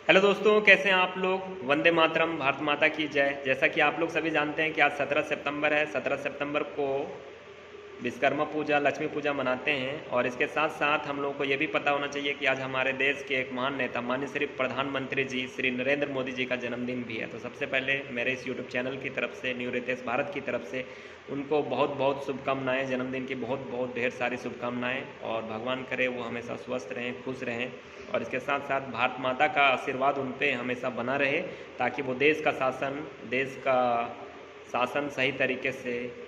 Hello दोस्तों, कैसे हैं आप लोग। वंदे मातरम, भारत माता की जय। जैसा कि आप लोग सभी जानते हैं कि आज 17 सितंबर है। 17 सितंबर को विश्वकर्मा पूजा, लक्ष्मी पूजा मनाते हैं। और इसके साथ साथ हम लोगों को ये भी पता होना चाहिए कि आज हमारे देश के एक महान नेता माननीय श्री प्रधानमंत्री जी श्री नरेंद्र मोदी जी का जन्मदिन भी है। तो सबसे पहले मेरे इस यूट्यूब चैनल की तरफ से, न्यू रितेश भारत की तरफ से उनको बहुत बहुत शुभकामनाएं, जन्मदिन की बहुत बहुत ढेर सारी शुभकामनाएं। और भगवान करे वो हमेशा स्वस्थ रहें, खुश रहें। और इसके साथ साथ भारत माता का आशीर्वाद उन पर हमेशा बना रहे, ताकि वो देश का शासन सही तरीके से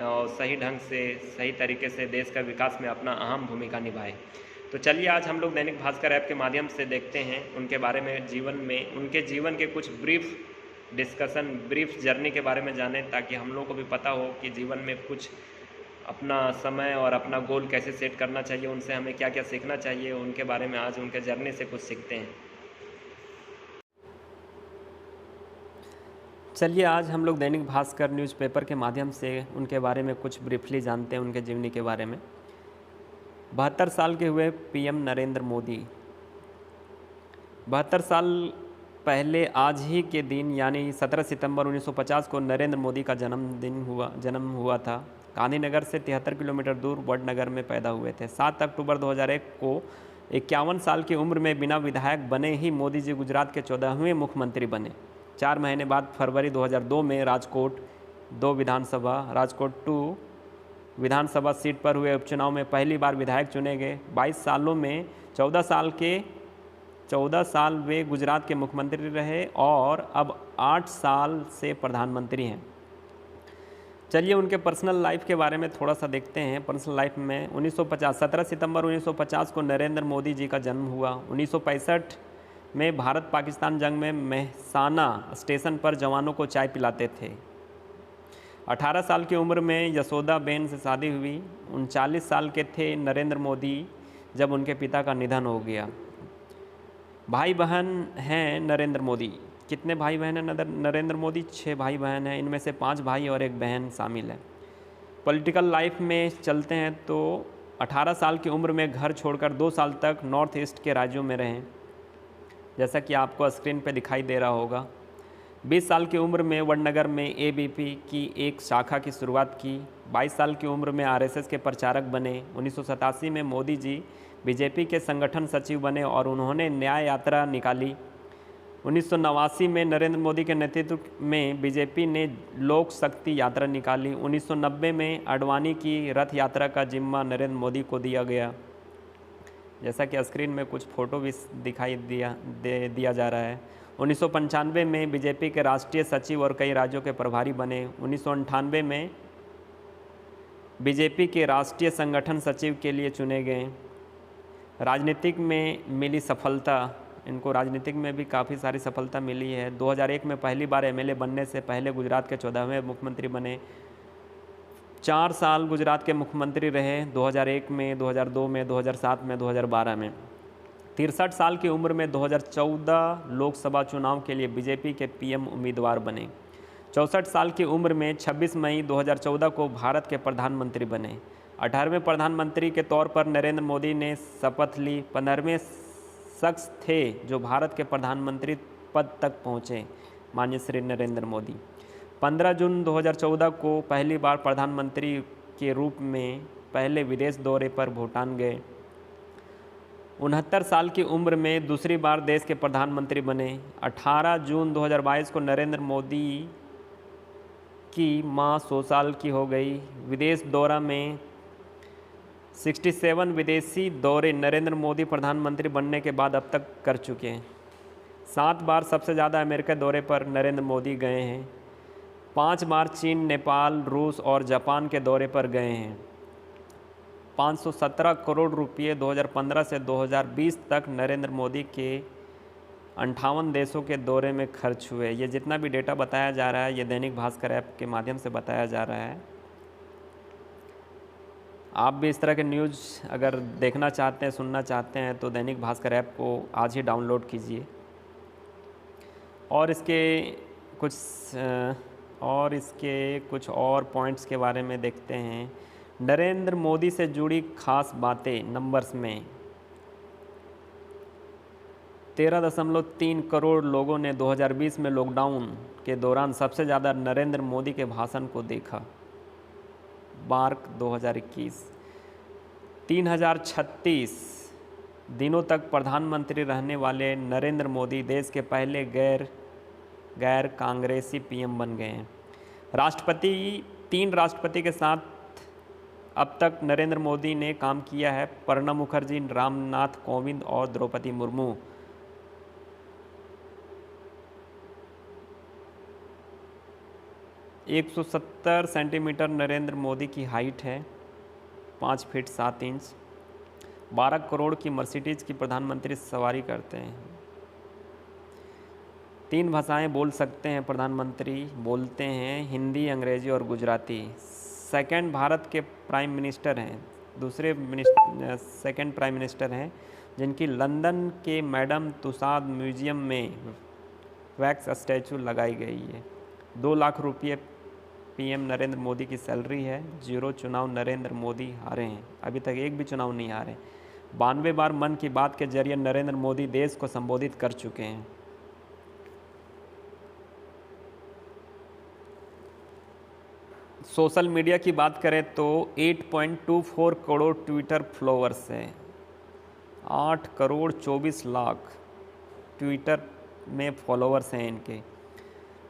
और सही ढंग से, सही तरीके से देश का विकास में अपना अहम भूमिका निभाए। तो चलिए आज हम लोग दैनिक भास्कर ऐप के माध्यम से देखते हैं उनके बारे में, उनके जीवन के कुछ ब्रीफ डिस्कशन, ब्रीफ जर्नी के बारे में जानें, ताकि हम लोग को भी पता हो कि जीवन में कुछ अपना समय और अपना गोल कैसे सेट करना चाहिए, उनसे हमें क्या क्या सीखना चाहिए। उनके बारे में आज उनके जर्नी से कुछ सीखते हैं। चलिए आज हम लोग दैनिक भास्कर न्यूज़पेपर के माध्यम से उनके बारे में कुछ ब्रीफली जानते हैं, उनके जीवनी के बारे में। 72 साल के हुए पीएम नरेंद्र मोदी। 72 साल पहले आज ही के दिन यानी 17 सितंबर 1950 को नरेंद्र मोदी का जन्म हुआ था। गांधीनगर से 73 किलोमीटर दूर वडनगर में पैदा हुए थे। 7 अक्टूबर 2001 को 51 साल की उम्र में बिना विधायक बने ही मोदी जी गुजरात के 14वें मुख्यमंत्री बने। 4 महीने बाद फरवरी 2002 में राजकोट 2 विधानसभा सीट पर हुए उपचुनाव में पहली बार विधायक चुने गए। 22 सालों में 14 साल वे गुजरात के मुख्यमंत्री रहे और अब 8 साल से प्रधानमंत्री हैं। चलिए उनके पर्सनल लाइफ के बारे में थोड़ा सा देखते हैं। पर्सनल लाइफ में 17 सितंबर 1950 को नरेंद्र मोदी जी का जन्म हुआ। 1965 में भारत पाकिस्तान जंग में मेहसाना स्टेशन पर जवानों को चाय पिलाते थे। 18 साल की उम्र में यशोदा बेन से शादी हुई। 39 साल के थे नरेंद्र मोदी जब उनके पिता का निधन हो गया। भाई बहन हैं नरेंद्र मोदी। कितने भाई बहन हैं नरेंद्र मोदी? 6 भाई बहन हैं, इनमें से 5 भाई और 1 बहन शामिल है। पॉलिटिकल लाइफ में चलते हैं तो 18 साल की उम्र में घर छोड़कर 2 साल तक नॉर्थ ईस्ट के राज्यों में रहें, जैसा कि आपको स्क्रीन पे दिखाई दे रहा होगा। 20 साल की उम्र में वडनगर में एबीपी की एक शाखा की शुरुआत की। 22 साल की उम्र में आरएसएस के प्रचारक बने। 1987 में मोदी जी बीजेपी के संगठन सचिव बने और उन्होंने न्याय यात्रा निकाली। 1989 में नरेंद्र मोदी के नेतृत्व में बीजेपी ने लोक शक्ति यात्रा निकाली। 1990 में आडवाणी की रथ यात्रा का जिम्मा नरेंद्र मोदी को दिया गया, जैसा कि स्क्रीन में कुछ फ़ोटो भी दिखाई दिया जा रहा है। 1995 में बीजेपी के राष्ट्रीय सचिव और कई राज्यों के प्रभारी बने। 1998 में बीजेपी के राष्ट्रीय संगठन सचिव के लिए चुने गए। राजनीतिक में मिली सफलता, इनको राजनीतिक में भी काफ़ी सारी सफलता मिली है। 2001 में पहली बार एमएलए बनने से पहले गुजरात के 14वें मुख्यमंत्री बने। 4 साल गुजरात के मुख्यमंत्री रहे, 2001 में, 2002 में, 2007 में, 2012 में। 63 साल की उम्र में 2014 लोकसभा चुनाव के लिए बीजेपी के पीएम उम्मीदवार बने। 64 साल की उम्र में 26 मई 2014 को भारत के प्रधानमंत्री बने। 18वें प्रधानमंत्री के तौर पर नरेंद्र मोदी ने शपथ ली। 15वें शख्स थे जो भारत के प्रधानमंत्री पद तक पहुँचे, माननीय श्री नरेंद्र मोदी। 15 जून 2014 को पहली बार प्रधानमंत्री के रूप में पहले विदेश दौरे पर भूटान गए। 69 साल की उम्र में दूसरी बार देश के प्रधानमंत्री बने। 18 जून 2022 को नरेंद्र मोदी की मां 100 साल की हो गई। विदेश दौरा में 67 विदेशी दौरे नरेंद्र मोदी प्रधानमंत्री बनने के बाद अब तक कर चुके हैं। 7 बार सबसे ज़्यादा अमेरिका दौरे पर नरेंद्र मोदी गए हैं। 5 बार चीन, नेपाल, रूस और जापान के दौरे पर गए हैं। 517 करोड़ रुपये 2015 से 2020 तक नरेंद्र मोदी के 58 देशों के दौरे में खर्च हुए। ये जितना भी डेटा बताया जा रहा है ये दैनिक भास्कर ऐप के माध्यम से बताया जा रहा है। आप भी इस तरह के न्यूज़ अगर देखना चाहते हैं, सुनना चाहते हैं तो दैनिक भास्कर ऐप को आज ही डाउनलोड कीजिए। और इसके कुछ और पॉइंट्स के बारे में देखते हैं। नरेंद्र मोदी से जुड़ी खास बातें नंबर्स में। 13.3 करोड़ लोगों ने 2020 में लॉकडाउन के दौरान सबसे ज़्यादा नरेंद्र मोदी के भाषण को देखा। मार्क 2021। 3036 दिनों तक प्रधानमंत्री रहने वाले नरेंद्र मोदी देश के पहले गैर कांग्रेसी पीएम बन गए हैं। तीन राष्ट्रपति के साथ अब तक नरेंद्र मोदी ने काम किया है: प्रणब मुखर्जी, रामनाथ कोविंद और द्रौपदी मुर्मू। एक 170 सेंटीमीटर नरेंद्र मोदी की हाइट है, 5 फीट 7 इंच। 12 करोड़ की मर्सिडीज की प्रधानमंत्री सवारी करते हैं। 3 भाषाएं बोल सकते हैं प्रधानमंत्री, बोलते हैं हिंदी, अंग्रेजी और गुजराती। सेकंड भारत के प्राइम मिनिस्टर हैं, सेकंड प्राइम मिनिस्टर हैं जिनकी लंदन के मैडम तुसाद म्यूजियम में वैक्स स्टैचू लगाई गई है। 2 लाख रुपये पीएम नरेंद्र मोदी की सैलरी है। 0 चुनाव नरेंद्र मोदी हारे हैं, अभी तक एक भी चुनाव नहीं हारे। 92 बार मन की बात के जरिए नरेंद्र मोदी देश को संबोधित कर चुके हैं। सोशल मीडिया की बात करें तो 8.24 करोड़ ट्विटर फॉलोअर्स हैं। 8 करोड़ 24 लाख ट्विटर में फॉलोअर्स हैं इनके।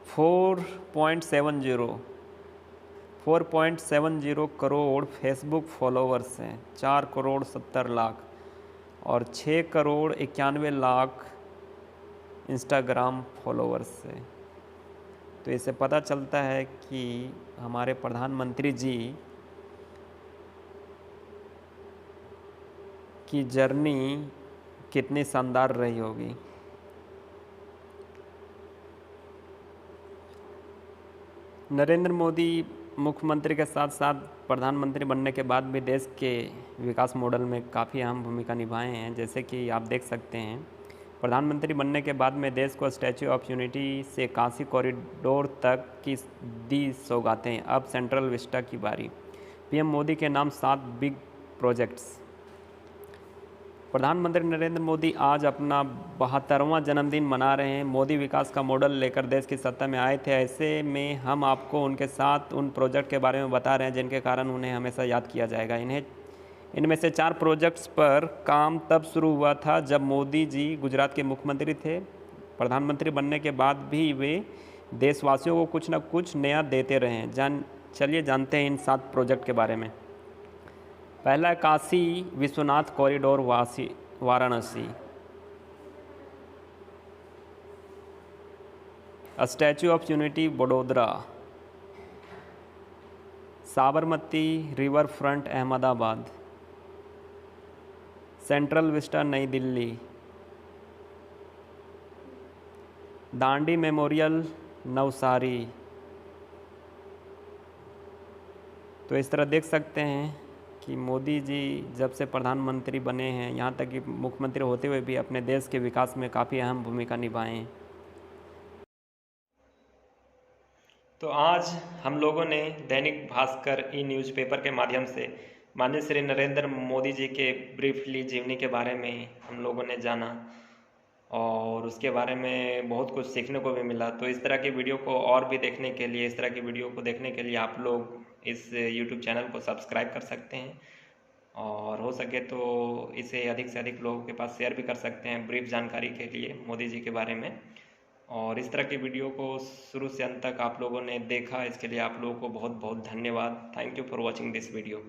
4.70 करोड़ फेसबुक फॉलोअर्स हैं। 4 करोड़ 70 लाख और 6 करोड़ 91 लाख इंस्टाग्राम फॉलोअर्स हैं। तो इससे पता चलता है कि हमारे प्रधानमंत्री जी की जर्नी कितनी शानदार रही होगी। नरेंद्र मोदी मुख्यमंत्री के साथ साथ प्रधानमंत्री बनने के बाद भी देश के विकास मॉडल में काफ़ी अहम भूमिका निभाए हैं। जैसे कि आप देख सकते हैं, प्रधानमंत्री बनने के बाद में देश को स्टैच्यू ऑफ यूनिटी से काशी कॉरिडोर तक की दी सौगातें। अब सेंट्रल विस्टा की बारी। पीएम मोदी के नाम 7 बिग प्रोजेक्ट्स। प्रधानमंत्री नरेंद्र मोदी आज अपना 72वां जन्मदिन मना रहे हैं। मोदी विकास का मॉडल लेकर देश की सत्ता में आए थे। ऐसे में हम आपको उनके साथ उन प्रोजेक्ट के बारे में बता रहे हैं जिनके कारण उन्हें हमेशा याद किया जाएगा। इनमें से 4 प्रोजेक्ट्स पर काम तब शुरू हुआ था जब मोदी जी गुजरात के मुख्यमंत्री थे। प्रधानमंत्री बनने के बाद भी वे देशवासियों को कुछ न कुछ नया देते रहे हैं। चलिए जानते हैं इन 7 प्रोजेक्ट के बारे में। पहला है Kashi Vishwanath corridor Varanasi. Statue of unity Vadodara. Sabarmati river front Ahmedabad. Central Vista नई दिल्ली। दांडी मेमोरियल नवसारी। तो इस तरह देख सकते हैं कि मोदी जी जब से प्रधानमंत्री बने हैं, यहाँ तक कि मुख्यमंत्री होते हुए भी अपने देश के विकास में काफ़ी अहम भूमिका निभाए हैं। तो आज हम लोगों ने दैनिक भास्कर न्यूज़पेपर के माध्यम से माननीय श्री नरेंद्र मोदी जी के ब्रीफली जीवनी के बारे में हम लोगों ने जाना और उसके बारे में बहुत कुछ सीखने को भी मिला। तो इस तरह की वीडियो को और भी देखने के लिए, इस तरह की वीडियो को देखने के लिए आप लोग इस YouTube चैनल को सब्सक्राइब कर सकते हैं और हो सके तो इसे अधिक से अधिक लोगों के पास शेयर भी कर सकते हैं ब्रीफ जानकारी के लिए मोदी जी के बारे में। और इस तरह की वीडियो को शुरू से अंत तक आप लोगों ने देखा, इसके लिए आप लोगों को बहुत बहुत धन्यवाद। Thank you for watching this video.